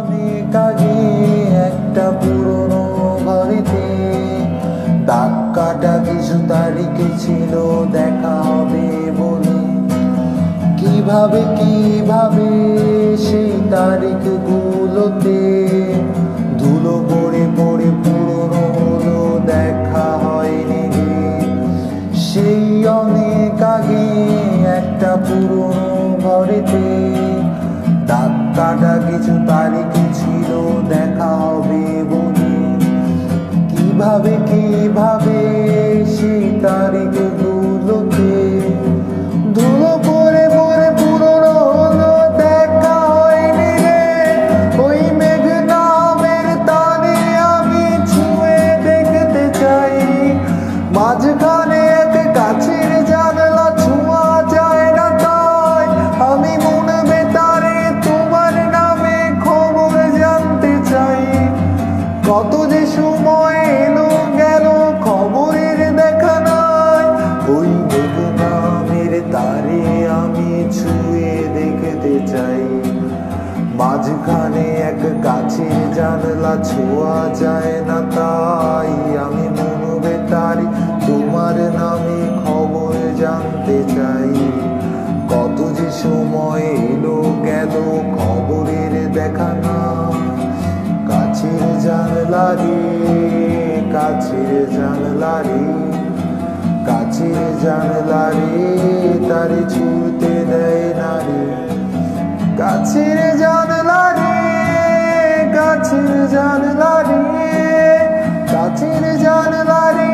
অনেক আগে একটা পুরনো ঘরেতে দাগ কাটা কিছু তারিখ ছিল দেখা হবে বলে। কিভাবে সেই তারিখ গুলোতে ধুলো পড়ে পড়ে পুরনো হলো, দেখা হয়নি রে। সেই অনেক আগে একটা পুরনো ঘরেতে দাগ কাটা কিছু তারিখ ছিল দেখা হবে বলে। কিভাবে সেই তারিখ গুলোতে ধুলো পড়ে পড়ে পুরনো হলো, দেখা হয়নি রে। ওই মেঘ নামের তারে আমি ছুঁয়ে দেখতে চাই, মাঝখানে এক কাছের জানলা ছোঁয়া যায় না তাই। আমি মন বেতারে তোমার নামে খবর জানতে চাই। কত যে সময় এলো গেল খবরের দেখা নাই। ওই মেঘ নামের তারে আমি ছুঁয়ে দেখতে চাই, মাঝখানে এক কাছের জানলা ছোঁয়া যায় না তাই। আমি মন বেতারে তোমার নামে খবর জানতে চাই। কত যে সময় এলো গেল খবরের দেখা না। কাছের জানলা রে, কাছের জানলা রে, কাছের জানলা রে, তারে ছুঁতে দেয় না রে। কাছের জানলা রে, কাছের জানলা রে, কাছের জানলা রে,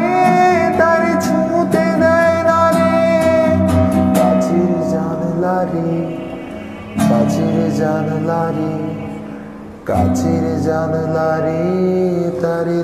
তারে ছুঁতে দেয় না রে। কাছের জানলা রে, কাছের জানলা রে, কাছের জানলা রে, তারে